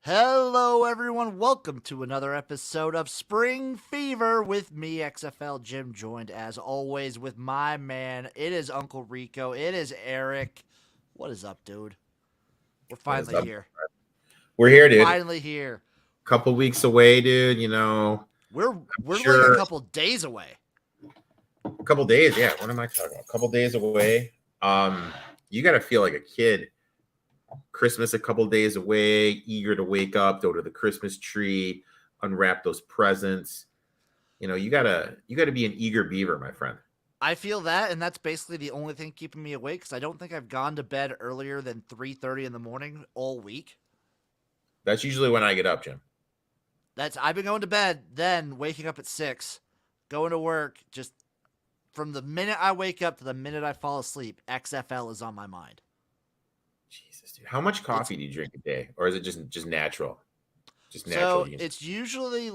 Hello, everyone. Welcome to another episode of Spring Fever with me, XFL Jim, joined as always with my man. It is Uncle Rico. It is Erik. What is up, dude? We're What is finally up? here. We're here, dude. Finally here. Couple weeks away, dude. We're like a Sure. couple days away. A couple days. Yeah. What am I talking about? A couple days away. You got to feel like a kid. Christmas a couple days away, eager to wake up, go to the Christmas tree, unwrap those presents. You gotta be an eager beaver, my friend. I feel that, and that's basically the only thing keeping me awake because I don't think I've gone to bed earlier than 3:30 in the morning all week. That's usually when I get up, Jim. I've been going to bed, then waking up at 6, going to work, just from the minute I wake up to the minute I fall asleep, XFL is on my mind. Jesus, dude. How much coffee do you drink a day? Or is it just natural? Just So natural. it's usually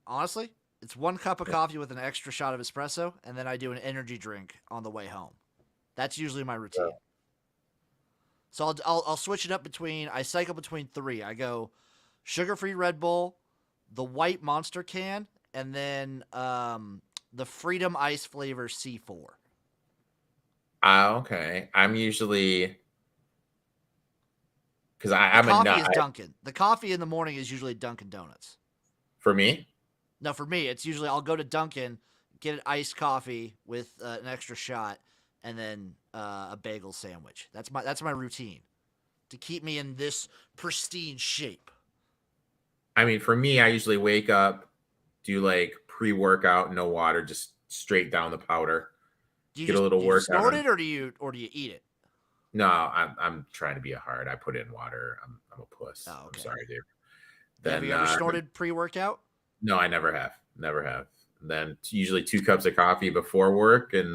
honestly, it's 1 cup of coffee with an extra shot of espresso, and then I do an energy drink on the way home. That's usually my routine. So I'll switch it up I cycle between three. I go sugar-free Red Bull, the white Monster can, and then the Freedom Ice flavor C4. Okay. I'm usually because The I'm a coffee nut. is Dunkin'. The coffee in the morning is usually Dunkin' Donuts. For me, No, for me, it's usually I'll go to Dunkin', get an iced coffee with an extra shot, and then a bagel sandwich. That's my routine to keep me in this pristine shape. I usually wake up, do like pre-workout, no water, just straight down the powder. Get a little Do you workout snort on. it or do you eat it? No, I'm trying to be a hard. I put in water. I'm a puss. Oh, I'm okay. sorry, dude. Have Then you ever snorted pre-workout? no, I never have. Never have. Then usually 2 cups of coffee before work and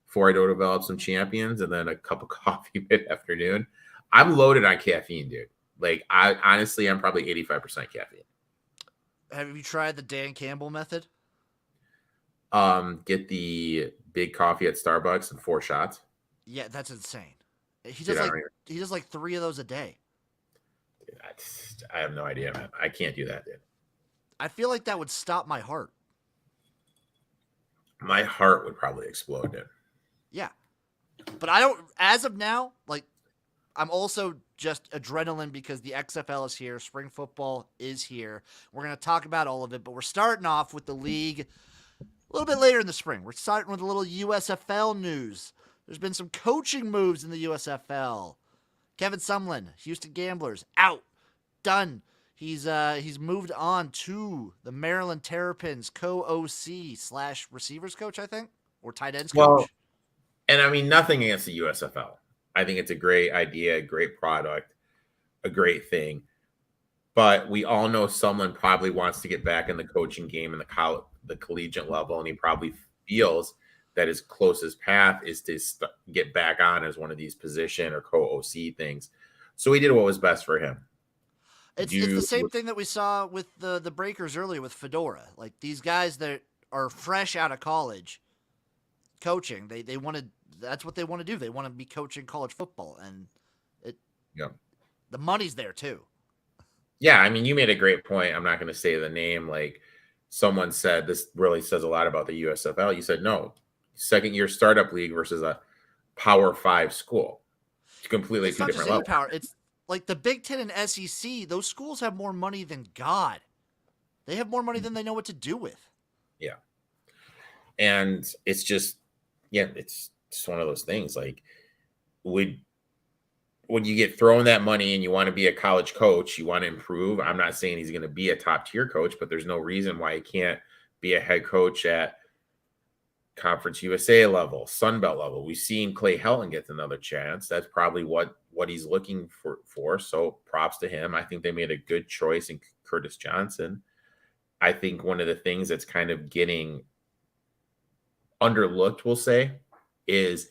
before I go develop some champions, and then a cup of coffee mid afternoon. I'm loaded on caffeine, dude. Like I'm probably 85% caffeine. Have you tried the Dan Campbell method? Get the big coffee at Starbucks and 4 shots. Yeah, that's insane. He Dude, does like he does like 3 of those a day. I have no idea, man. I can't do that, dude. I feel like that would stop my heart. My heart would probably explode, dude. Yeah. But I don't as of now, like I'm also just adrenaline because the XFL is here. Spring football is here. We're going to talk about all of it, but we're starting off with the league a little bit later in the spring. We're starting with a little USFL news. There's been some coaching moves in the USFL. Kevin Sumlin, Houston Gamblers, out. Done. He's moved on to the Maryland Terrapins co-OC / receivers coach, I think, or tight ends Well, coach. and I mean, nothing against the USFL. I think it's a great idea, a great product, a great thing. But we all know someone probably wants to get back in the coaching game in the collegiate level, and he probably feels that his closest path is to get back on as one of these position or co-OC things. So he did what was best for him. It's the same thing that we saw with the Breakers earlier with Fedora. Like these guys that are fresh out of college coaching, they want to. That's what they want to do. They want to be coaching college football, and Yeah. the money's there too. Yeah, I mean, you made a great point. I'm not going to say the name. Like someone said, this really says a lot about the USFL. You said no, second year startup league versus a Power 5 school. It's completely It's two not just different any levels. power. It's like the Big Ten and SEC. Those schools have more money than God. They have more money than they know what to do with. Yeah, and it's just, yeah, it's just one of those things. Like, would when you get thrown that money and you want to be a college coach, you want to improve. I'm not saying he's going to be a top tier coach, but there's no reason why he can't be a head coach at Conference USA level, Sun Belt level. We've seen Clay Helton get another chance. That's probably what he's looking for. So props to him. I think they made a good choice in Curtis Johnson. I think one of the things that's kind of getting underlooked, we'll say, is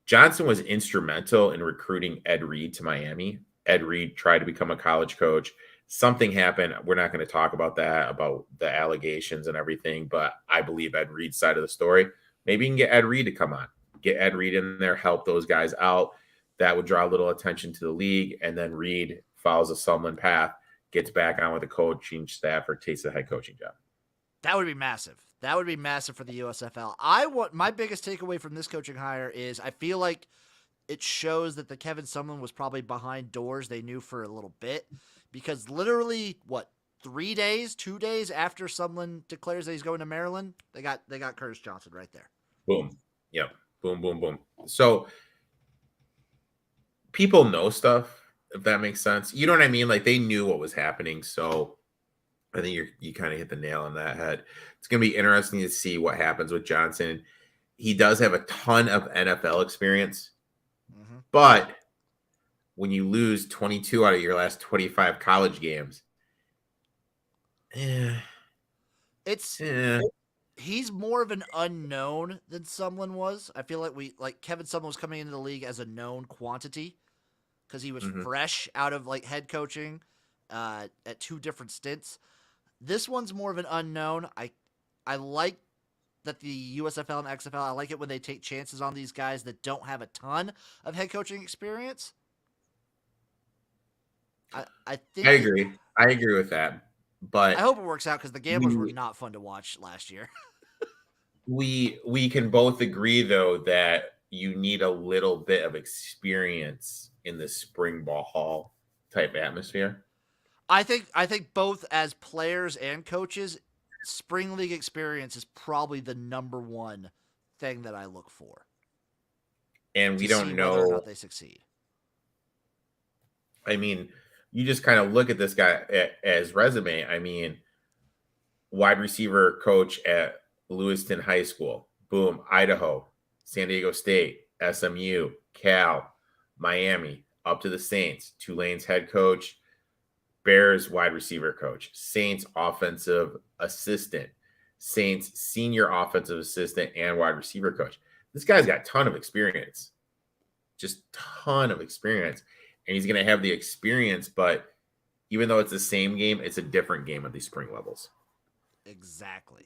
Johnson was instrumental in recruiting Ed Reed to Miami. Ed Reed tried to become a college coach. Something happened. We're not going to talk about that, about the allegations and everything, but I believe Ed Reed's side of the story. Maybe you can get Ed Reed to come on, get Ed Reed in there, help those guys out. That would draw a little attention to the league. And then Reed follows a Sumlin path, gets back on with the coaching staff or takes the head coaching job. That would be massive. That would be massive for the USFL. My biggest takeaway from this coaching hire is I feel like it shows that the Kevin Sumlin was probably behind doors they knew for a little bit, because literally 2 days after Sumlin declares that he's going to Maryland, they got Curtis Johnson right there. Boom. Yep. Boom, boom, boom. So people know stuff, if that makes sense. You know what I mean? Like, they knew what was happening. So I think you kind of hit the nail on that head. It's going to be interesting to see what happens with Johnson. He does have a ton of NFL experience, but when you lose 22 out of your last 25 college games, he's more of an unknown than Sumlin was. I feel like Kevin Sumlin was coming into the league as a known quantity because he was fresh out of head coaching at 2 different stints. This one's more of an unknown. I like that the USFL and XFL, I like it when they take chances on these guys that don't have a ton of head coaching experience. I agree. I agree with that. But I hope it works out because the Gamblers were not fun to watch last year. we can both agree, though, that you need a little bit of experience in the spring ball hall type atmosphere. I think both as players and coaches, spring league experience is probably the number one thing that I look for. And we don't know whether or not they succeed. I mean, you just kind of look at this guy as resume. I mean, wide receiver coach at Lewiston High School, boom, Idaho, San Diego State, SMU, Cal, Miami, up to the Saints, Tulane's head coach, Bears wide receiver coach, Saints offensive assistant, Saints senior offensive assistant and wide receiver coach. This guy's got a ton of experience, just ton of experience. And he's going to have the experience, but even though it's the same game, it's a different game at these spring levels. Exactly.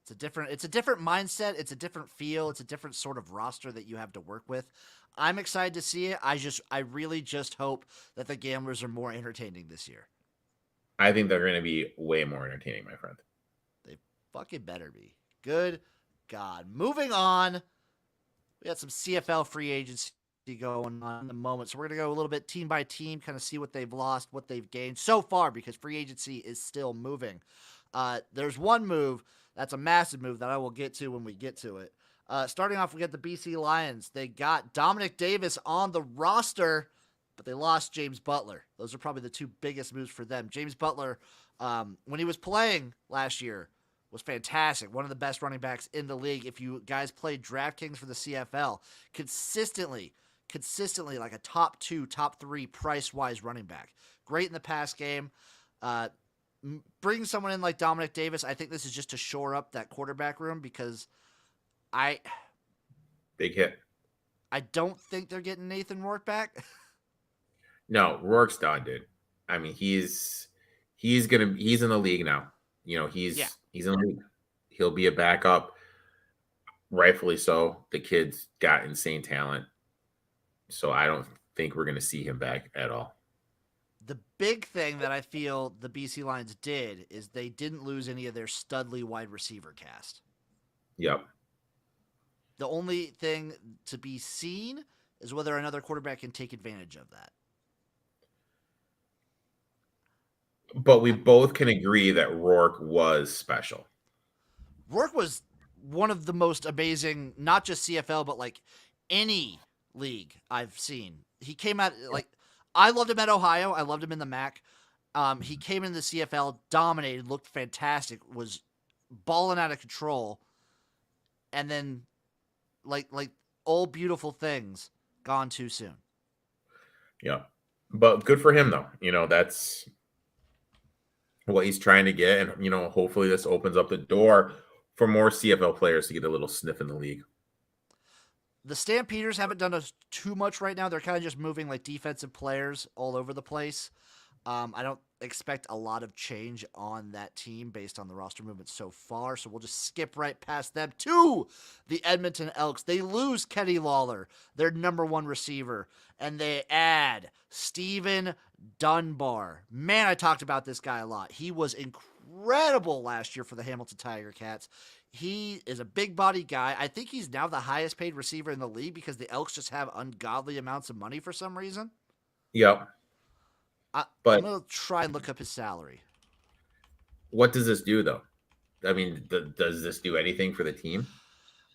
It's a different mindset. It's a different feel. It's a different sort of roster that you have to work with. I'm excited to see it. I really just hope that the Gamblers are more entertaining this year. I think they're going to be way more entertaining, my friend. They fucking better be. Good God. Moving on. We got some CFL free agency going on in the moment. So we're going to go a little bit team by team, kind of see what they've lost, what they've gained so far, because free agency is still moving. There's one move that's a massive move that I will get to when we get to it. Starting off, we got the BC Lions. They got Dominic Davis on the roster, but they lost James Butler. Those are probably the 2 biggest moves for them. James Butler, when he was playing last year, was fantastic. One of the best running backs in the league. If you guys played DraftKings for the CFL, consistently like a top 2, top 3 price-wise running back. Great in the pass game. Bring someone in like Dominic Davis, I think this is just to shore up that quarterback room because big hit. I don't think they're getting Nathan Rourke back. No, Rourke's done, dude. I mean, he's in the league now. You know, he's in the league. He'll be a backup, rightfully so. The kid's got insane talent, so I don't think we're going to see him back at all. The big thing that I feel the BC Lions did is they didn't lose any of their studly wide receiver cast. Yep. The only thing to be seen is whether another quarterback can take advantage of that. But we both can agree that Rourke was special. Rourke was one of the most amazing, not just CFL, but like any league I've seen. He came out I loved him at Ohio. I loved him in the MAC. He came in the CFL, dominated, looked fantastic, was balling out of control, and then like all beautiful things gone too soon. Yeah, but good for him though. You know, that's what he's trying to get, and you know, hopefully this opens up the door for more CFL players to get a little sniff in the league. The Stampeders haven't done too much right now. They're kind of just moving like defensive players all over the place. I don't expect a lot of change on that team based on the roster movement so far, so we'll just skip right past them to the Edmonton Elks. They lose Kenny Lawler, their number one receiver, and they add Steven Dunbar. Man, I talked about this guy a lot. He was incredible last year for the Hamilton Tiger Cats. He is a big body guy. I think he's now the highest paid receiver in the league because the Elks just have ungodly amounts of money for some reason. Yep. I'm But going to try and look up his salary. what does this do, though? I mean, does this do anything for the team?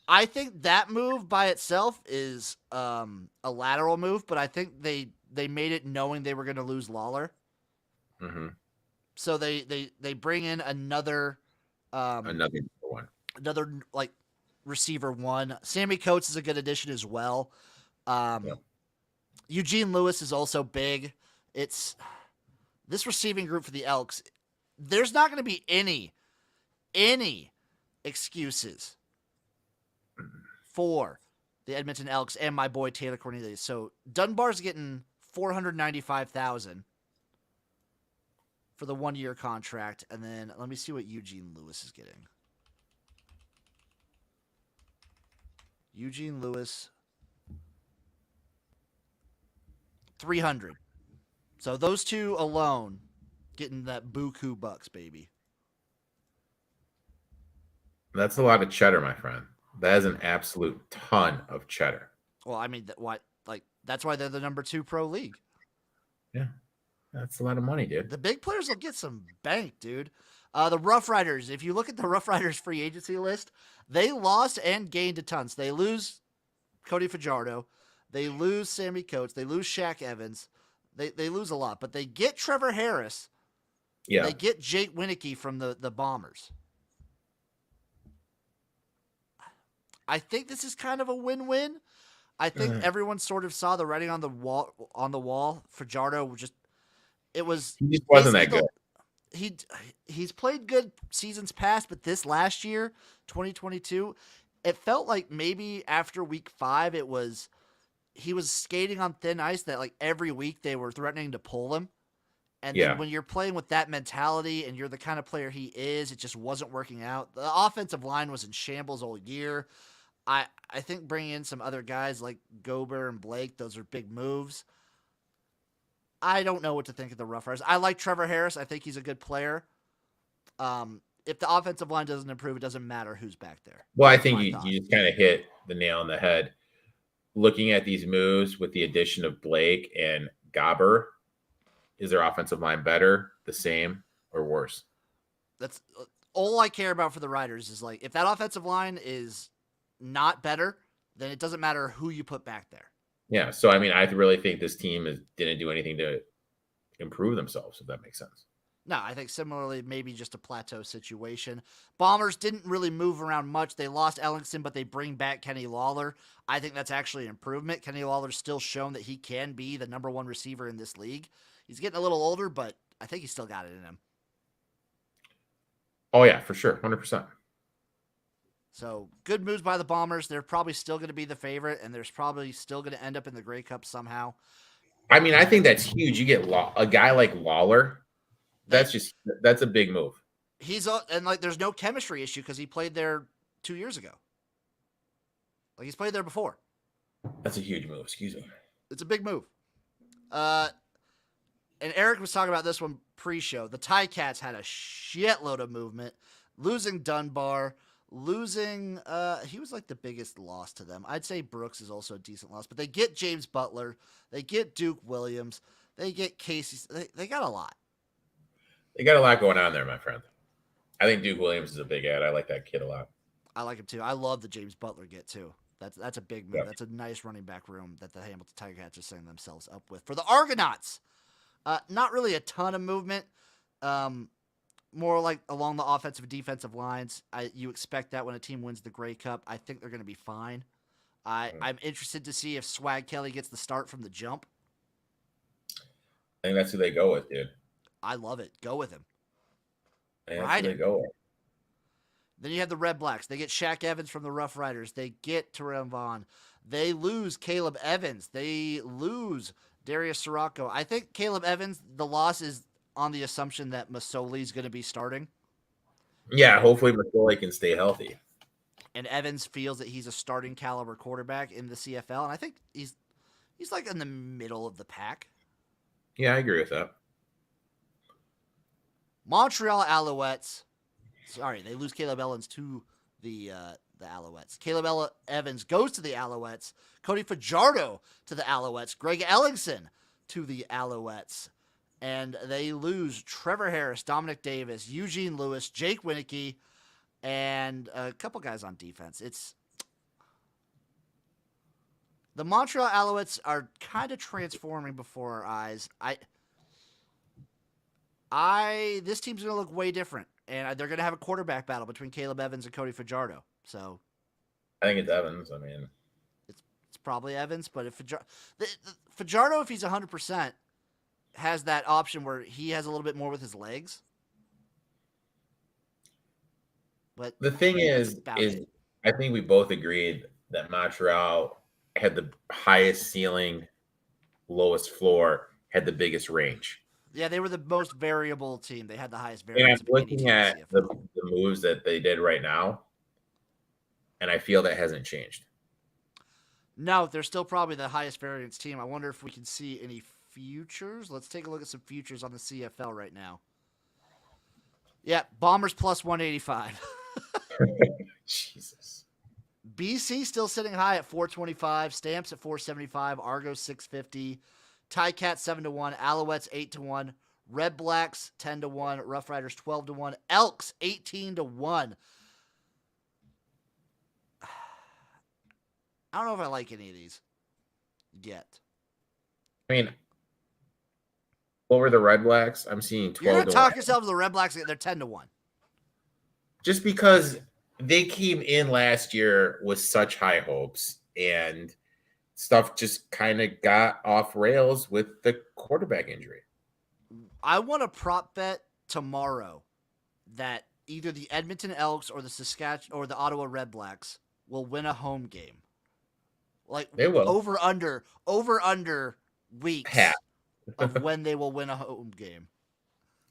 I think that move by itself is a lateral move, but I think they made it knowing they were going to lose Lawler. Mm-hmm. So they bring in another Another one. another like receiver one. Sammy Coates is a good addition as well. Yeah. Eugene Lewis is also big. It's this receiving group for the Elks. There's not going to be any excuses for the Edmonton Elks and my boy Taylor Cornelius. So Dunbar's getting $495,000 for the 1 year contract, and then let me see what Eugene Lewis is getting. Eugene Lewis, 300. So those two alone getting that buku bucks, baby. That's a lot of cheddar, my friend. That is an absolute ton of cheddar. Well, I mean, that's why they're the number 2 pro league. Yeah, that's a lot of money, dude. The big players will get some bank, dude. The Rough Riders, if you look at the Rough Riders free agency list, they lost and gained a ton. So they lose Cody Fajardo. They lose Sammy Coates. They lose Shaq Evans. They lose a lot, but they get Trevor Harris. Yeah. They get Jake Winicky from the Bombers. I think this is kind of a win-win. I think everyone sort of saw the writing on the wall. Fajardo he just wasn't that good. He's played good seasons past, but this last year, 2022, it felt like maybe after week 5 he was skating on thin ice that like every week they were threatening to pull him. And then when you're playing with that mentality and you're the kind of player he is, it just wasn't working out. The offensive line was in shambles all year. I think bringing in some other guys like Gober and Blake, those are big moves. I don't know what to think of the Rough Riders. I like Trevor Harris. I think he's a good player. If the offensive line doesn't improve, it doesn't matter who's back there. Well, I think you just kind of hit the nail on the head. Looking at these moves with the addition of Blake and Gober, is their offensive line better, the same, or worse? That's all I care about for the Riders is like if that offensive line is not better, then it doesn't matter who you put back there. Yeah, so I mean, I really think this team didn't do anything to improve themselves, if that makes sense. No, I think similarly, maybe just a plateau situation. Bombers didn't really move around much. They lost Ellingson, but they bring back Kenny Lawler. I think that's actually an improvement. Kenny Lawler's still shown that he can be the number 1 receiver in this league. He's getting a little older, but I think he's still got it in him. Oh, yeah, for sure. 100%. So good moves by the Bombers. They're probably still going to be the favorite, and there's probably still going to end up in the Grey Cup somehow. I mean, I think that's huge. You get a guy like Lawler. That's a big move. And like there's no chemistry issue because he played there 2 years ago. Like he's played there before. That's a huge move. Excuse me. It's a big move. And Erik was talking about this one pre-show. The Ticats had a shitload of movement, losing Dunbar, losing. He was like the biggest loss to them. I'd say Brooks is also a decent loss, but they get James Butler, they get Duke Williams, they get Casey. They got a lot. They got a lot going on there, my friend. I think Duke Williams is a big ad. I like that kid a lot. I like him too. I love the James Butler get too. That's a big move. Yeah. That's a nice running back room that the Hamilton Tiger Cats are setting themselves up with. For the Argonauts, not really a ton of movement. More like along the offensive and defensive lines. You expect that when a team wins the Grey Cup. I think they're going to be fine. I'm interested to see if Swag Kelly gets the start from the jump. I think that's who they go with, dude. I love it. Go with him. That's who they go with. Then you have the Red Blacks. They get Shaq Evans from the Rough Riders. They get Terrell Vaughn. They lose Caleb Evans. They lose Darius Sirocco. I think Caleb Evans, the loss is on the assumption that Masoli's going to be starting. Yeah, hopefully Masoli can stay healthy. And Evans feels that he's a starting caliber quarterback in the CFL. And I think he's like in the middle of the pack. Yeah, I agree with that. Montreal Alouettes. Sorry, they lose Caleb Evans to the Alouettes. Caleb Evans goes to the Alouettes. Cody Fajardo to the Alouettes. Greg Ellingson to the Alouettes. And they lose Trevor Harris, Dominic Davis, Eugene Lewis, Jake Winicky, and a couple guys on defense. It's the Montreal Alouettes are kind of transforming before our eyes. This team's going to look way different, and they're going to have a quarterback battle between Caleb Evans and Cody Fajardo. So I think it's Evans. I mean, it's probably Evans, but if Fajardo, if he's 100%, has that option where he has a little bit more with his legs. But the thing is I think we both agreed that Montreal had the highest ceiling, lowest floor, had the biggest range. Yeah, they were the most variable team. They had the highest And variance I'm of any team looking in at the the CFL. moves that they did right now, and I feel that hasn't changed. No, they're still probably the highest variance team. I wonder if we can see any futures. Let's take a look at some futures on the CFL right now. Yeah, Bombers plus 185. Jesus. BC still sitting high at 425. Stamps at 475. Argos 650. Ticats 7-1. Alouettes 8-1. Red Blacks 10-1. Rough Riders 12-1. Elks 18-1. I don't know if I like any of these yet. I mean, what were the Red Blacks? I'm seeing 12 You're going to to talk 1. yourself to the Red Blacks. They're 10-1. Just because they came in last year with such high hopes and stuff just kind of got off rails with the quarterback injury. I want a prop bet tomorrow that either the Edmonton Elks or the Saskatchewan or the Ottawa Red Blacks will win a home game. Like They will. over under weeks Half. of when they will win a home game.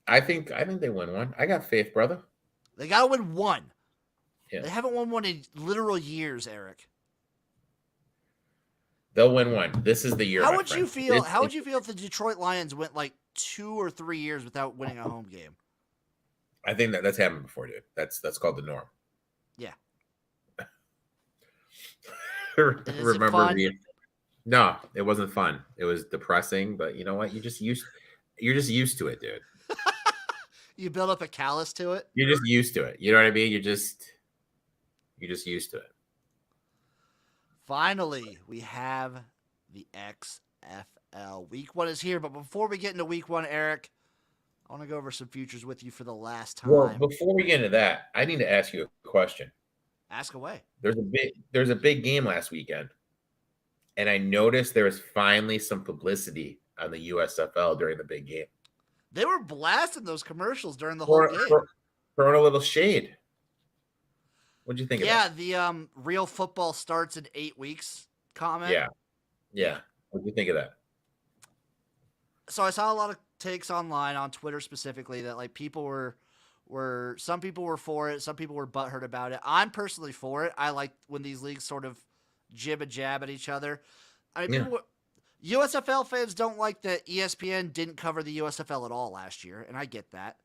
I think they win one. I got faith, brother. They got to win one. Yeah. They haven't won one in literal years, Erik. They'll win one. This is the year. How would you feel? How would you feel if the Detroit Lions went like 2 or 3 years without winning a home game? I think that's happened before, dude. That's called the norm. Yeah. Remember being No, it wasn't fun. It was depressing, but you know what? You're just used to it, dude. You build up a callus to it. You're just used to it. You know what I mean? You're just used to it. Finally, we have the XFL. Week 1 is here, but before we get into week 1, Erik, I want to go over some futures with you for the last time. Well, before we get into that, I need to ask you a question. Ask away. There's a big game last weekend, and I noticed there was finally some publicity on the USFL during the big game. They were blasting those commercials during the whole game. Throwing a little shade. What'd you think of that? Yeah, the real football starts in 8 weeks comment. Yeah. What'd you think of that? So I saw a lot of takes online on Twitter specifically that like people were some people were for it, some people were butthurt about it. I'm personally for it. I like when these leagues sort of jib and jab at each other. I mean, USFL fans don't like that ESPN didn't cover the USFL at all last year, and I get that.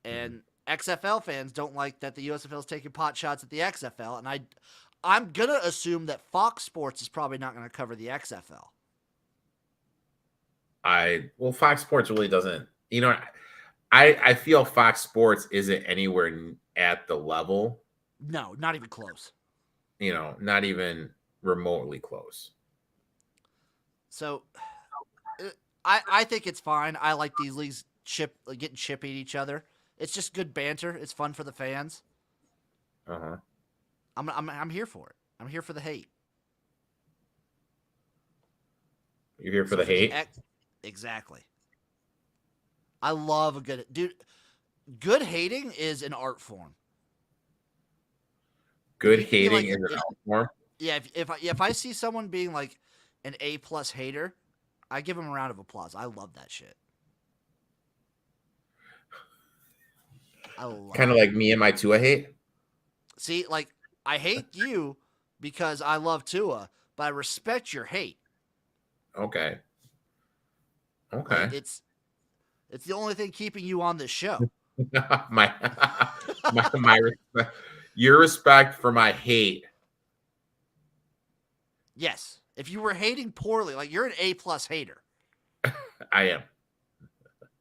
And XFL fans don't like that the USFL is taking pot shots at the XFL, and I'm gonna assume that Fox Sports is probably not going to cover the XFL. Fox Sports really doesn't. You know, I feel Fox Sports isn't anywhere at the level. No, not even close. You know, not even remotely close. So, I think it's fine. I like these leagues getting chippy at each other. It's just good banter. It's fun for the fans. I'm here for it. I'm here for the hate. You're here for the hate? Exactly. I love a good dude. Good hating is an art form. Good hating is an art form? Yeah, if I see someone being like an A+ hater, I give him a round of applause. I love that shit. I love Kind of it. like me and my Tua hate. See, like, I hate you because I love Tua, but I respect your hate. Okay. Like, Okay. it's the only thing keeping you on this show. my my respect, your respect for my hate. Yes. If you were hating poorly, like you're an A+ hater. I am.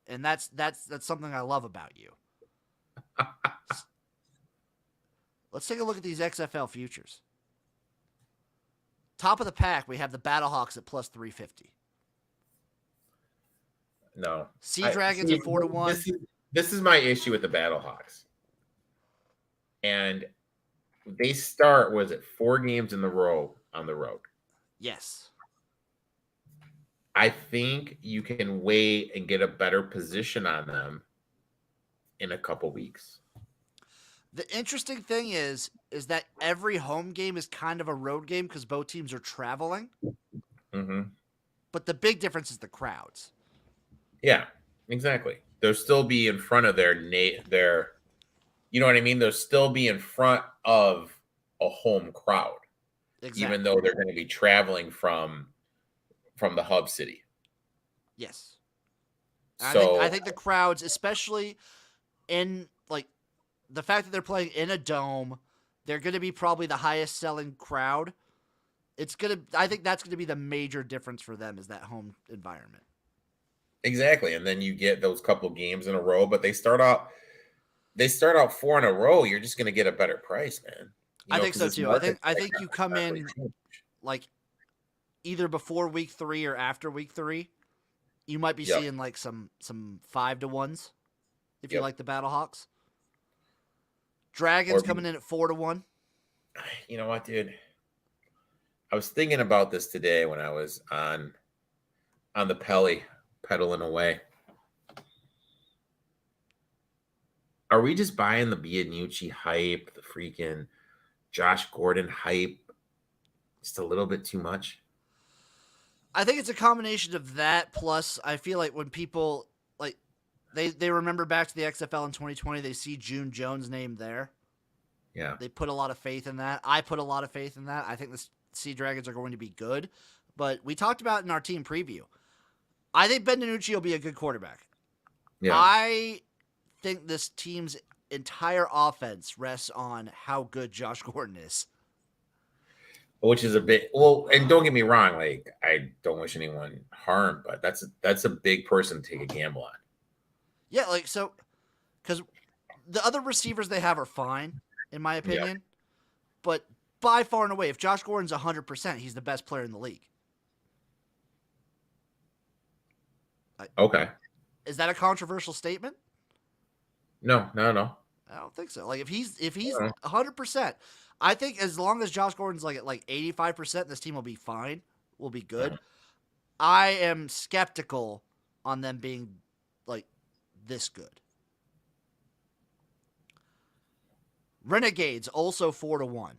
And that's something I love about you. Let's take a look at these XFL futures. Top of the pack, we have the Battlehawks at plus 350. No. Sea I Dragons see. at 4-1. This is my issue with the Battlehawks. And they start, was it 4 games in the row on the road? Yes. I think you can wait and get a better position on them in a couple weeks. The interesting thing is that every home game is kind of a road game because both teams are traveling. Mm-hmm. But the big difference is the crowds. Yeah, exactly. They'll still be in front of their you know what I mean? They'll still be in front of a home crowd, Exactly. even though they're going to be traveling from the hub city. Yes. So I think the crowds, especially in like the fact that they're playing in a dome, they're going to be probably the highest selling crowd. I think that's going to be the major difference for them is that home environment. exactly, and then you get those couple games in a row, but they start out 4 in a row. You're just going to get a better price, man. I think Because so this too. market I right think now you is come not really in changed. like either before week 3 or after week 3. You might be Yep. seeing like some 5-1s if you Yep. like the Battlehawks. Dragons Or coming in at 4-1. you know what, dude? I was thinking about this today when I was on the Pelly pedaling away. Are we just buying the Bianucci hype, the freaking Josh Gordon hype, just a little bit too much? I think it's a combination of that plus I feel like when people like they remember back to the XFL in 2020, they see June Jones' name there. Yeah. They put a lot of faith in that. I put a lot of faith in that. I think the Sea Dragons are going to be good. But we talked about in our team preview. I think Ben DiNucci will be a good quarterback. Yeah. I think this team's entire offense rests on how good Josh Gordon is. Which is a bit and don't get me wrong, like I don't wish anyone harm, but that's a big person to take a gamble on. Yeah, like so because the other receivers they have are fine, in my opinion. Yep. But by far and away, if Josh Gordon's 100%, he's the best player in the league. Okay. Is that a controversial statement? No. I don't think so. Like if he's 100%, I think as long as Josh Gordon's like at like 85%, this team will be fine. Will be good. I am skeptical on them being like this good. Renegades also 4-1.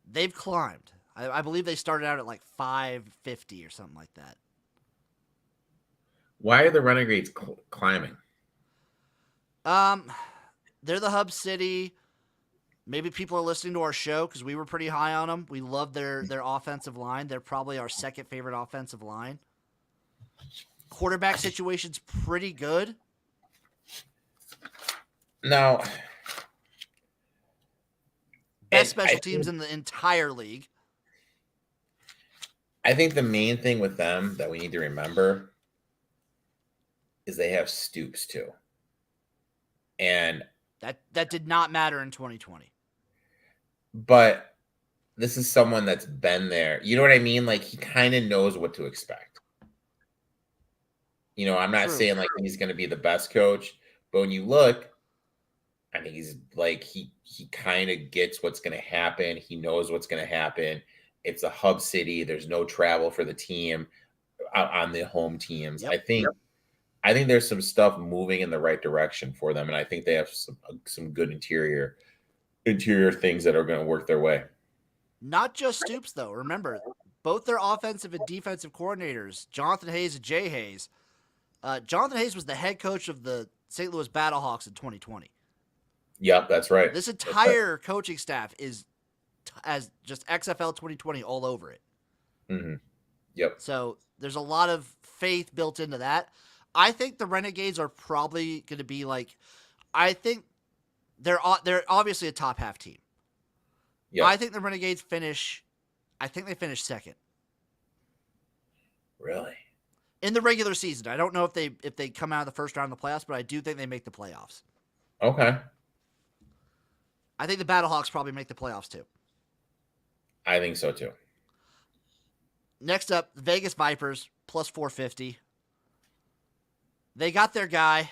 They've climbed. I believe they started out at like 550 or something like that. Why are the Renegades climbing? They're the hub city. Maybe people are listening to our show because we were pretty high on them. We love their offensive line. They're probably our second favorite offensive line. Quarterback situation's pretty good. Now, best special teams in the entire league. I think the main thing with them that we need to remember is they have Stoops too. And that did not matter in 2020. But this is someone that's been there. You know what I mean? Like he kind of knows what to expect. You know, I'm not saying like he's going to be the best coach, but when you look, I think he's like he kind of gets what's going to happen. He knows what's going to happen. It's a hub city. There's no travel for the team on the home teams. Yep. I think there's some stuff moving in the right direction for them, and I think they have some good interior things that are going to work their way. Not just Stoops though. Remember, both their offensive and defensive coordinators, Jonathan Hayes and Jay Hayes. Jonathan Hayes was the head coach of the St. Louis Battlehawks in 2020. Yep, that's right. This entire coaching staff is as just XFL 2020 all over it. Mm-hmm. Yep. So there's a lot of faith built into that. I think the Renegades are probably going to be like, I think they're obviously a top half team. Yep. I think the Renegades finish second. Really? In the regular season. I don't know if they come out of the first round of the playoffs, but I do think they make the playoffs. Okay. I think the Battlehawks probably make the playoffs too. I think so too. Next up, the Vegas Vipers, plus 450. They got their guy.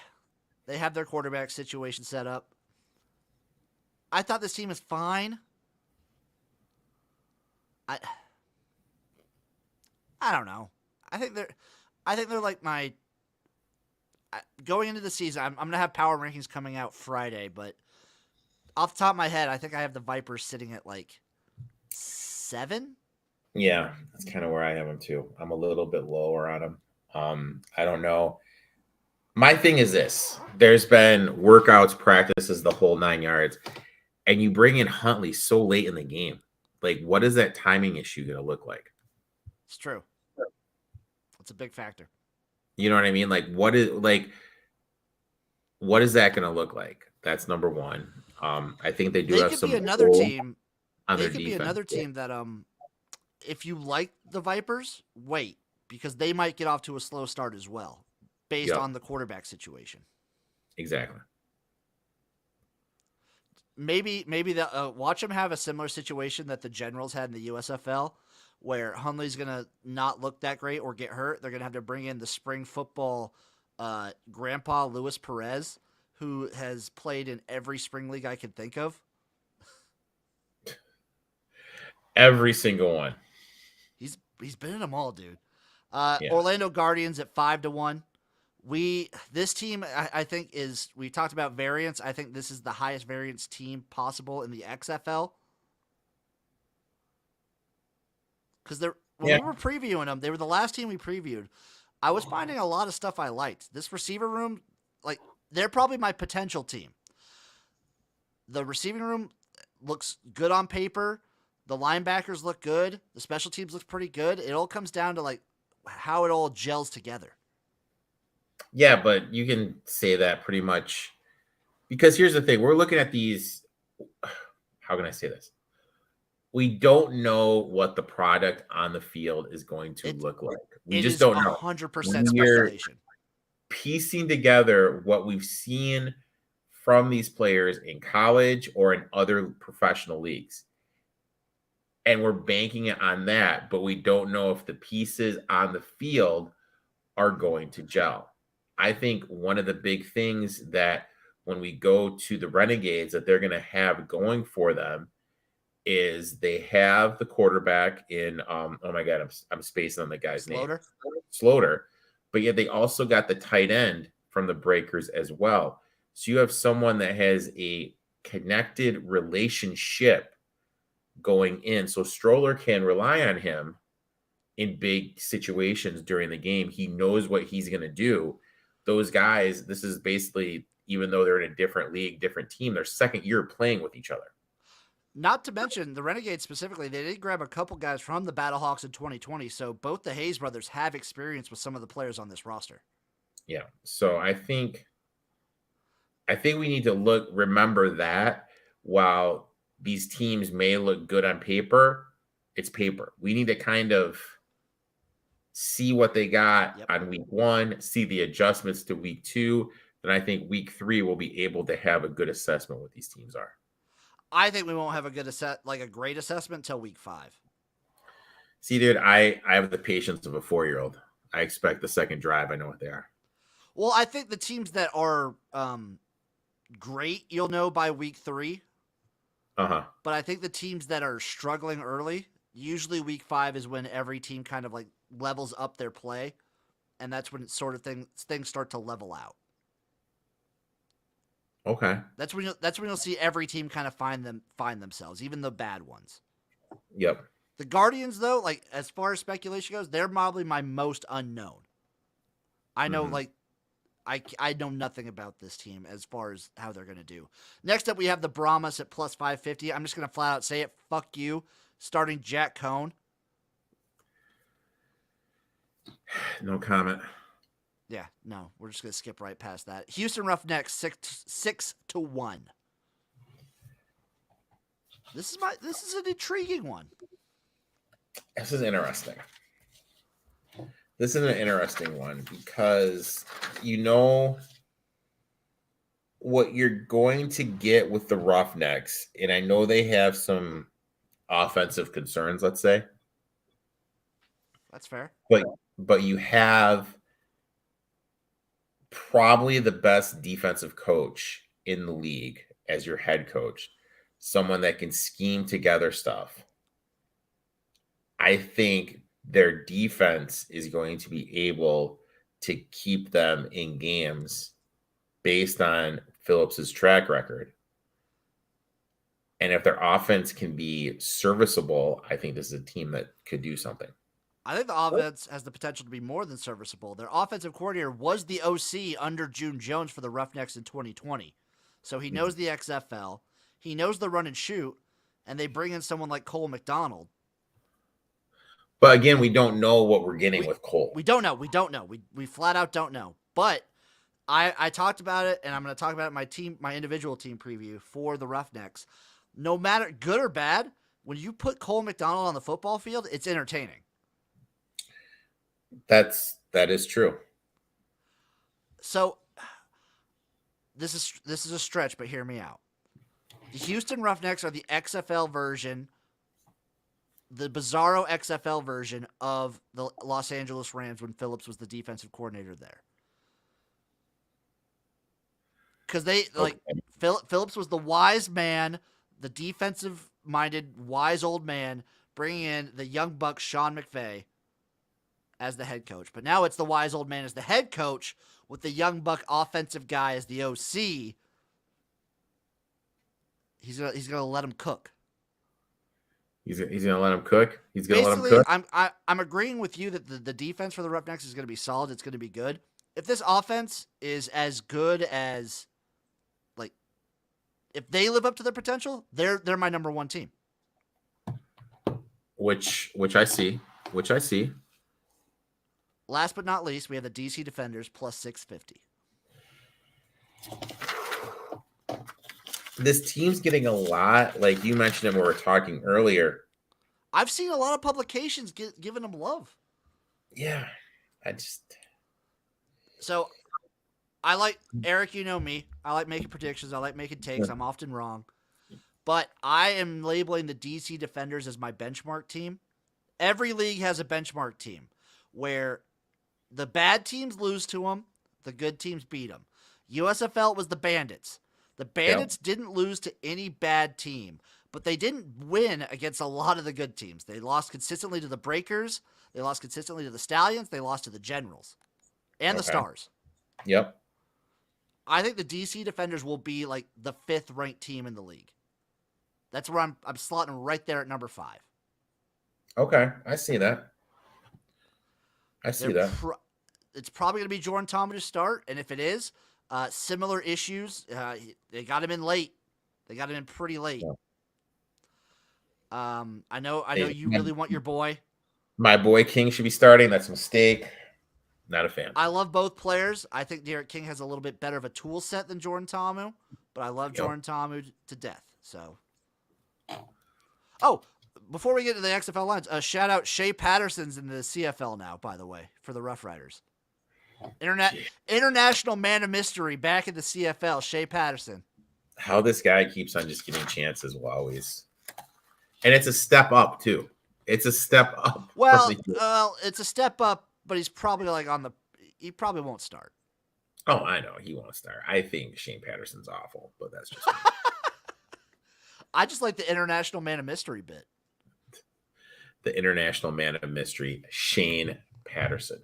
They have their quarterback situation set up. I thought this team is fine. I don't know. I think they're like my going into the season. I'm gonna have power rankings coming out Friday, but off the top of my head, I think I have the Vipers sitting at like 7. Yeah, that's kind of where I have them too. I'm a little bit lower on them. I don't know. My thing is this: there's been workouts, practices, the whole 9 yards, and you bring in Huntley so late in the game. Like, what is that timing issue going to look like? It's true. It's a big factor. You know what I mean? Like, what is that going to look like? That's number one. I think they do have some. Be another team. On they their could defense. Be another team that if you like the Vipers, wait, because they might get off to a slow start as well, based on the quarterback situation. Exactly. Maybe watch them have a similar situation that the Generals had in the USFL, where Hundley's gonna not look that great or get hurt. They're gonna have to bring in the spring football grandpa Luis Perez, who has played in every spring league I can think of. Every single one. He's been in them all, dude. Orlando Guardians at 5-1. This team I think is, we talked about variance. I think this is the highest variance team possible in the XFL. Because we were previewing them, they were the last team we previewed. I was finding a lot of stuff I liked. This receiver room, like, they're probably my potential team. The receiving room looks good on paper. The linebackers look good. The special teams look pretty good. It all comes down to like how it all gels together. Yeah, but you can say that pretty much because here's the thing. We're looking at these. How can I say this? We don't know what the product on the field is going to look like. We just don't know. 100% speculation. Piecing together what we've seen from these players in college or in other professional leagues. And we're banking it on that, but we don't know if the pieces on the field are going to gel. I think one of the big things that when we go to the Renegades that they're going to have going for them is they have the quarterback in oh my god, I'm spacing on the guy's name. Sloter. But yet they also got the tight end from the Breakers as well. So you have someone that has a connected relationship going in. So Stroller can rely on him in big situations during the game. He knows what he's going to do. Those guys, this is basically, even though they're in a different league, different team, their second year playing with each other. Not to mention the Renegades specifically, they did grab a couple guys from the Battlehawks in 2020. So both the Hayes brothers have experience with some of the players on this roster. Yeah. So I think we need to remember that while these teams may look good on paper, it's paper. We need to kind of see what they got on week 1, see the adjustments to week 2. Then I think week 3 will be able to have a good assessment what these teams are. I think we won't have a great assessment until week 5. See, dude, I have the patience of a 4-year-old. I expect the second drive. I know what they are. Well, I think the teams that are great, you'll know by week 3. Uh-huh. But I think the teams that are struggling early, usually week 5 is when every team kind of like levels up their play, and that's when things start to level out. Okay. That's when you'll see every team kind of find themselves, even the bad ones. Yep. The Guardians, though, like as far as speculation goes, they're probably my most unknown. I know, like, I know nothing about this team as far as how they're going to do. Next up, we have the Brahmas at plus 550. I'm just going to flat out say it. Fuck you. Starting Jack Cohn. No comment. Yeah, no, we're just going to skip right past that. Houston Roughnecks 6-1. This is an intriguing one. This is interesting. This is an interesting one because you know what you're going to get with the Roughnecks, and I know they have some offensive concerns, let's say. That's fair. But you have probably the best defensive coach in the league as your head coach, someone that can scheme together stuff. I think their defense is going to be able to keep them in games based on Phillips's track record. And if their offense can be serviceable, I think this is a team that could do something. I think the offense has the potential to be more than serviceable. Their offensive coordinator was the OC under June Jones for the Roughnecks in 2020. So he knows the XFL. He knows the run and shoot, and they bring in someone like Cole McDonald. But again, we don't know what we're getting with Cole. We don't know. We flat out don't know. But I talked about it, and I'm going to talk about it in my individual team preview for the Roughnecks. No matter good or bad, when you put Cole McDonald on the football field, it's entertaining. That is true. So this is a stretch, but hear me out. The Houston Roughnecks are the XFL version, the bizarro XFL version of the Los Angeles Rams when Phillips was the defensive coordinator there. Because Phillips was the wise man, the defensive-minded, wise old man, bringing in the young buck Sean McVay as the head coach. But now it's the wise old man as the head coach with the young buck offensive guy as the OC. He's gonna let him cook. He's gonna let him cook. He's gonna let him cook. I'm agreeing with you that the defense for the Roughnecks is gonna be solid. It's gonna be good. If this offense is as good as, like, if they live up to their potential, they're my number one team. Which I see. Last but not least, we have the DC Defenders plus 650. This team's getting a lot, like you mentioned when we were talking earlier. I've seen a lot of publications giving them love. Yeah, So, I like, Erik, you know me. I like making predictions. I like making takes. I'm often wrong. But I am labeling the DC Defenders as my benchmark team. Every league has a benchmark team where the bad teams lose to them, the good teams beat them. USFL was the Bandits. The Bandits didn't lose to any bad team, but they didn't win against a lot of the good teams. They lost consistently to the Breakers. They lost consistently to the Stallions. They lost to the Generals and the Stars. Yep. I think the DC Defenders will be like the 5th ranked team in the league. That's where I'm slotting them right there at number 5. Okay, I see that. It's probably going to be Jordan Thomas to start, and if it is, similar issues. They got him in late. They got him in pretty late. Yeah. I know you really want your boy. My boy King should be starting. That's a mistake. Not a fan. I love both players. I think Derek King has a little bit better of a tool set than Jordan Ta'amu, but I love Jordan Ta'amu to death. So, before we get to the XFL lines, shout out Shea Patterson's in the CFL now, by the way, for the Rough Riders. International man of mystery back in the CFL, Shea Patterson. How this guy keeps on just getting chances will always. And it's a step up, too. It's a step up. Well, it's a step up, but he's probably he probably won't start. Oh, I know. He won't start. I think Shane Patterson's awful, but that's just me. I just like the international man of mystery bit. The international man of mystery, Shane Patterson.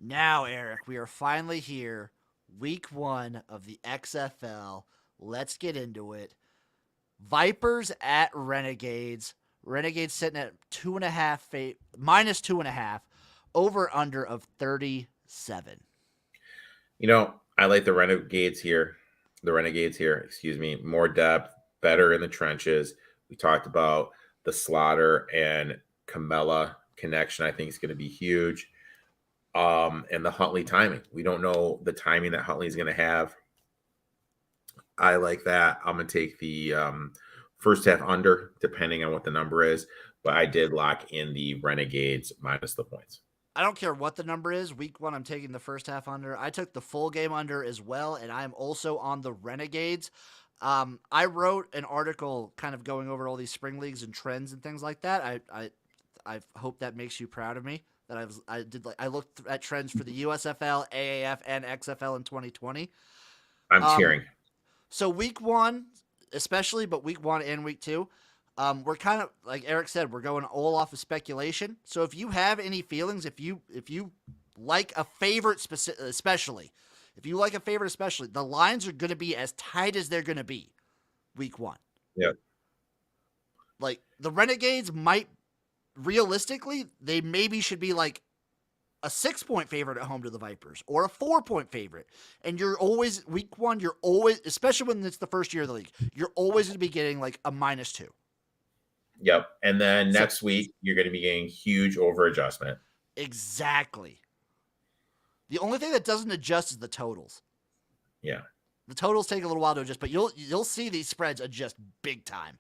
Now, Erik, we are finally here. Week 1 of the XFL. Let's get into it. Vipers at Renegades. Renegades sitting at 2.5, minus 2.5, over under of 37. I like the Renegades here. Excuse me. More depth, better in the trenches. We talked about the Slaughter and Camella connection. I think is going to be huge. And the Huntley timing. We don't know the timing that Huntley is going to have. I like that. I'm going to take the first half under, depending on what the number is. But I did lock in the Renegades minus the points. I don't care what the number is. Week 1, I'm taking the first half under. I took the full game under as well, and I'm also on the Renegades. I wrote an article kind of going over all these spring leagues and trends and things like that. I hope that makes you proud of me. That I looked at trends for the USFL, AAF, and XFL in 2020. I'm cheering. So week 1, especially, but week 1 and week 2, we're kind of like Erik said, we're going all off of speculation. So if you have any feelings, if you like a favorite, especially, the lines are going to be as tight as they're going to be week 1. Yep. Like the Renegades might, realistically, they maybe should be like a 6-point favorite at home to the Vipers or a 4-point favorite. And you're always, week 1, you're always, especially when it's the first year of the league, you're always going to be getting like a -2. Yep. And then next week, you're going to be getting huge over adjustment. Exactly. The only thing that doesn't adjust is the totals. Yeah. The totals take a little while to adjust, but you'll see these spreads adjust big time.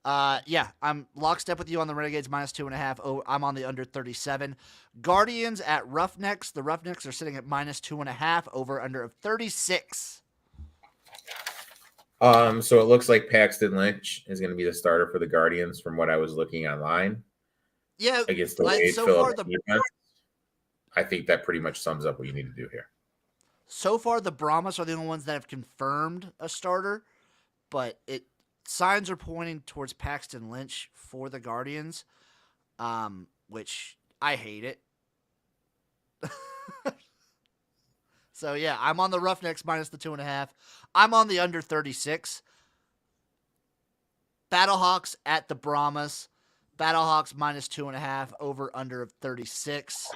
Yeah, I'm lockstep with you on the Renegades minus 2.5. Oh, I'm on the under 37. Guardians at Roughnecks. The Roughnecks are sitting at minus 2.5, over under of 36. So it looks like Paxton Lynch is going to be the starter for the Guardians from what I was looking online. Yeah, against the Wade so far defense. I think that pretty much sums up what you need to do here. So far, the Brahmas are the only ones that have confirmed a starter, but signs are pointing towards Paxton Lynch for the Guardians, which I hate it. So, yeah, I'm on the Roughnecks minus the 2.5. I'm on the under 36. Battlehawks at the Brahmas. Battlehawks minus 2.5, over under of 36.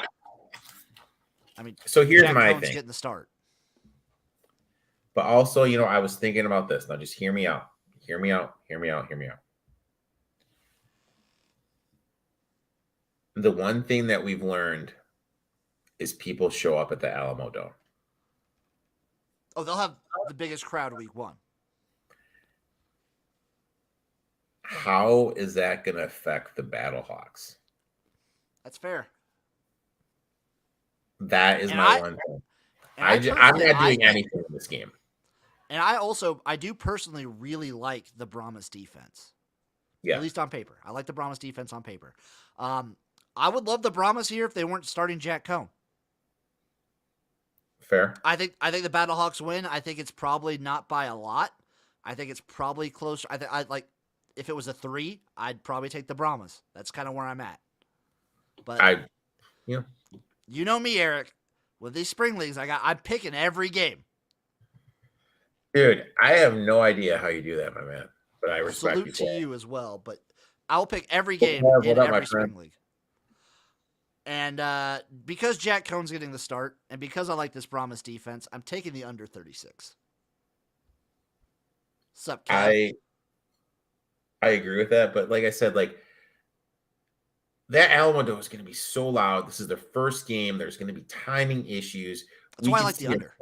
I mean, so here's Jack my Cohn's thing. Getting the start. But also, I was thinking about this. Now, just hear me out. Hear me out. The one thing that we've learned is people show up at the Alamo Dome. Oh, they'll have the biggest crowd week 1. How is that going to affect the Battlehawks? That's fair. That is my one thing. I'm not doing anything in this game. And I do personally really like the Brahmas defense. Yeah. At least on paper. I like the Brahmas defense on paper. I would love the Brahmas here if they weren't starting Jack Cohn. Fair. I think the Battlehawks win. I think it's probably not by a lot. I think it's probably closer. I'd like, if it was a 3, I'd probably take the Brahmas. That's kind of where I'm at. But you know me, Erik. With these spring leagues, I'm picking every game. Dude, I have no idea how you do that, my man. But I respect you. Salute to you as well. But I'll pick every game in every spring league. And because Jack Cohn's getting the start, and because I like this Brahmas defense, I'm taking the under 36. Sup, Kev? I agree with that, but like I said, like that Alamo Dome is going to be so loud. This is their first game. There's going to be timing issues. That's why I like the under.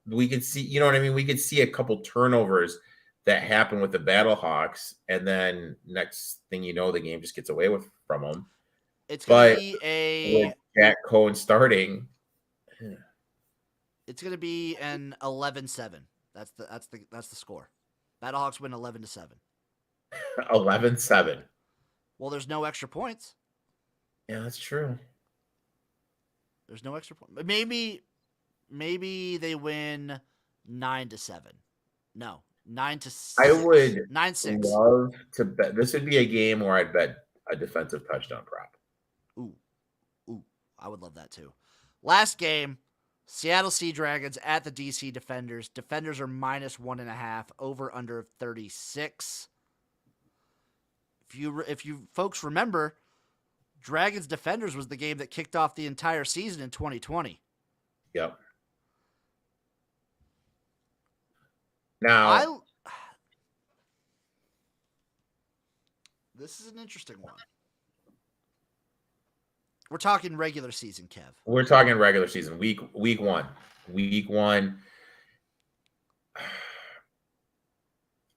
We could see, you know what I mean? We could see a couple turnovers that happen with the Battlehawks, and then next thing you know, the game just gets away from them. It's going to be with Jack Cohn starting. It's going to be an 11-7. That's the score. Battlehawks win 11-7. 11-7. Well, there's no extra points. Yeah, that's true. There's no extra point. Maybe they win 9-7. No, 9-6. I would 9-6. love to bet. This would be a game where I'd bet a defensive touchdown prop. Ooh, I would love that too. Last game, Seattle Sea Dragons at the DC Defenders. Defenders are minus 1.5, over under 36. if you folks remember, Dragons Defenders was the game that kicked off the entire season in 2020. Yep. Now, this is an interesting one. We're talking regular season, Kev. we're talking regular season, week one. Week one.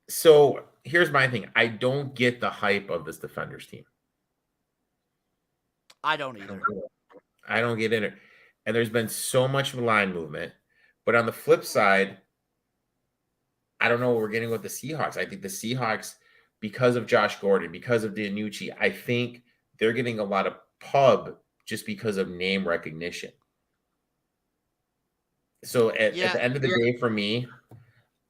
So here's my thing. I don't get the hype of this Defenders team. I don't either. I don't get in it. And there's been so much line movement. But on the flip side, I don't know what we're getting with the Seahawks. I think the Seahawks, because of Josh Gordon, because of DiNucci, I think they're getting a lot of pub just because of name recognition. So at the end of the day, for me,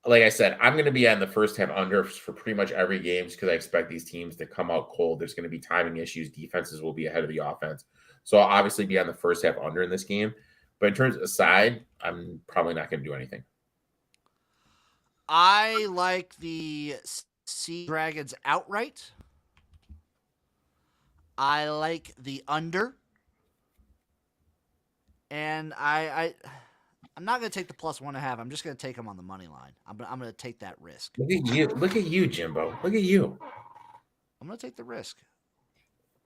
like I said, I'm going to be on the first half under for pretty much every game because I expect these teams to come out cold. There's going to be timing issues. Defenses will be ahead of the offense. So I'll obviously be on the first half under in this game. But in terms of side, I'm probably not going to do anything. I like the Sea Dragons outright. I like the under. And I'm not going to take the +1.5. I'm just going to take them on the money line. I'm going to take that risk. Look at you, Jimbo. Look at you. I'm going to take the risk.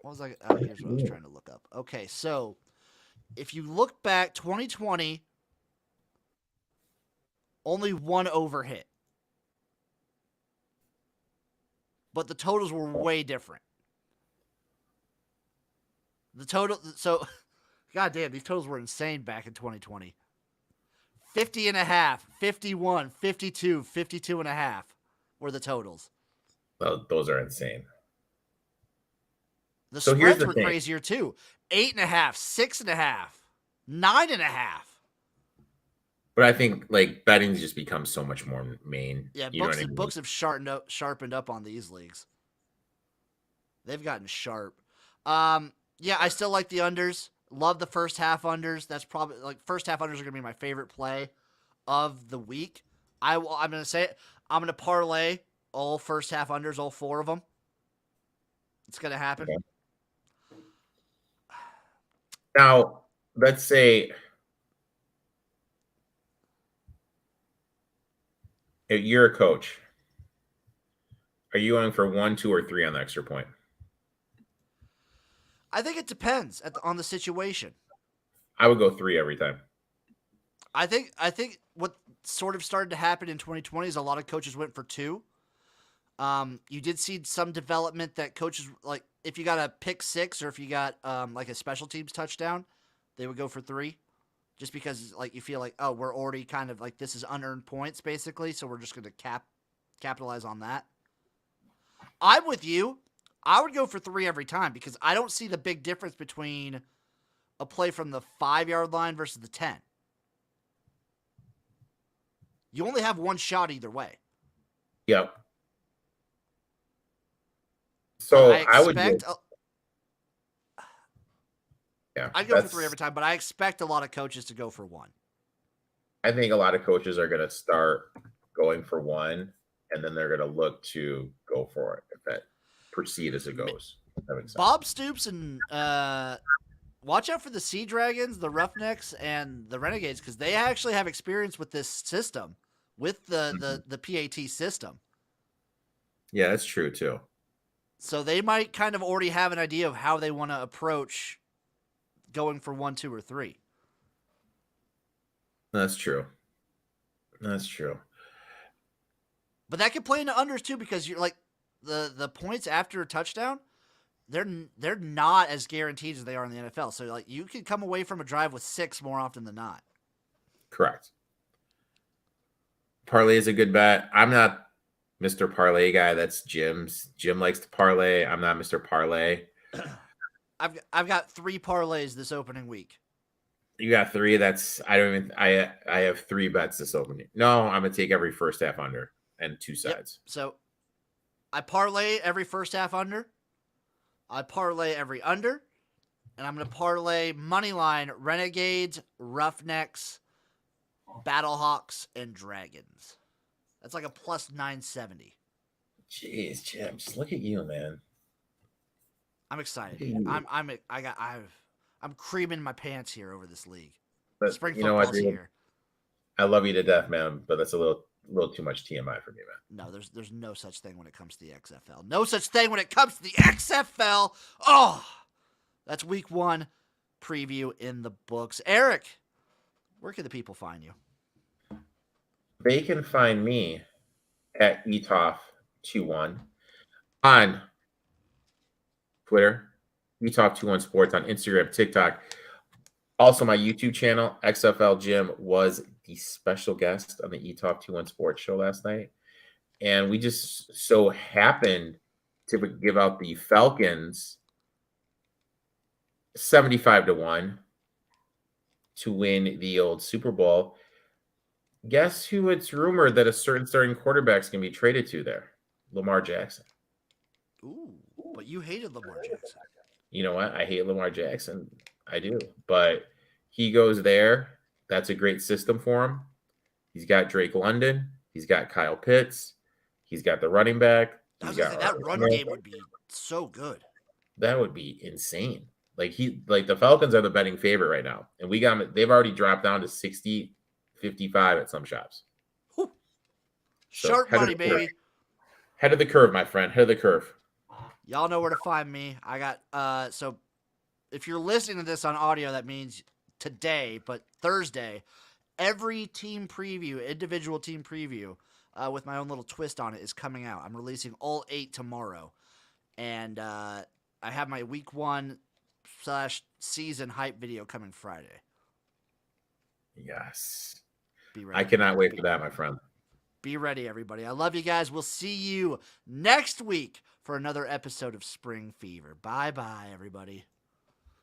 What was I? Oh, here's what I was trying to look up. Okay, so if you look back, 2020, only one over hit. But the totals were way different. So, goddamn, these totals were insane back in 2020. 50.5, 51, 52, 52.5 were the totals. Well, those are insane. The spreads were crazier too. 8.5, 6.5, 9.5. But I think like betting's just become so much more main. Yeah, books have sharpened up on these leagues. They've gotten sharp. Yeah, I still like the unders. Love the first half unders. That's probably like first half unders are gonna be my favorite play of the week. I'm gonna say it. I'm gonna parlay all first half unders, all 4 of them. It's gonna happen. Okay. Now, let's say if you're a coach, are you going for 1, 2, or 3 on the extra point? I think it depends on the situation. I would go 3 every time. I think what sort of started to happen in 2020 is a lot of coaches went for 2. You did see some development that coaches, like if you got a pick 6 or if you got like a special teams touchdown, they would go for 3, just because like you feel like, oh, we're already kind of like this is unearned points basically, so we're just going to capitalize on that. I'm with you. I would go for 3 every time because I don't see the big difference between a play from the 5-yard line versus the 10. You only have one shot either way. Yep. So I would I'd go for 3 every time, but I expect a lot of coaches to go for 1. I think a lot of coaches are going to start going for 1, and then they're going to look to go for it if that proceed as it goes. Bob Stoops and watch out for the Sea Dragons, the Roughnecks, and the Renegades because they actually have experience with this system, with the PAT system. Yeah, that's true too. So they might kind of already have an idea of how they want to approach going for 1, 2, or 3. That's true. That's true. But that can play into unders too because you're like the points after a touchdown, they're not as guaranteed as they are in the NFL. So like you can come away from a drive with 6 more often than not. Correct. Parlay is a good bet. I'm not Mr. Parlay guy. That's Jim's. Jim likes to parlay. I'm not Mr. Parlay. I've got 3 parlays this opening week. You got 3. I have 3 bets this opening. No, I'm gonna take every first half under and 2 sides. Yep. So I parlay every first half under. I parlay every under. And I'm going to parlay moneyline Renegades, Roughnecks, Battlehawks, and Dragons. That's like a +970. Jeez, Jim, just look at you, man. I'm excited. Look at you. I'm creaming my pants here over this league. But Spring you know what, football's dude? here. I love you to death, man. But that's a little too much TMI for me, man. No, there's no such thing when it comes to the XFL. No such thing when it comes to the XFL. Oh, that's week 1 preview in the books. Erik, where can the people find you? They can find me at etoff21 on Twitter, etoff21 Sports on Instagram, TikTok. Also, my YouTube channel, XFL Jim, was the special guest on the etoff21 Sports show last night. And we just so happened to give out the Falcons 75-1 to win the old Super Bowl. Guess who it's rumored that a certain starting quarterback is going to be traded to there? Lamar Jackson. Ooh, but you hated Lamar Jackson. You know what? I hate Lamar Jackson. I do. But he goes there. That's a great system for him. He's got Drake London. He's got Kyle Pitts. He's got the running back. I was gonna say, that run game would be so good. That would be insane. Like the Falcons are the betting favorite right now. And we got them, they've already dropped down to 60, 55 at some shops. So sharp money, baby. Head of the curve, my friend. Head of the curve. Y'all know where to find me. I got so if you're listening to this on audio, that means today, but Thursday, every team preview, individual team preview, with my own little twist on it, is coming out. I'm releasing all 8 tomorrow. And I have my week 1/season hype video coming Friday. Yes. Be ready. I cannot wait for that, my friend. Be ready, everybody. I love you guys. We'll see you next week for another episode of Spring Fever. Bye-bye, everybody.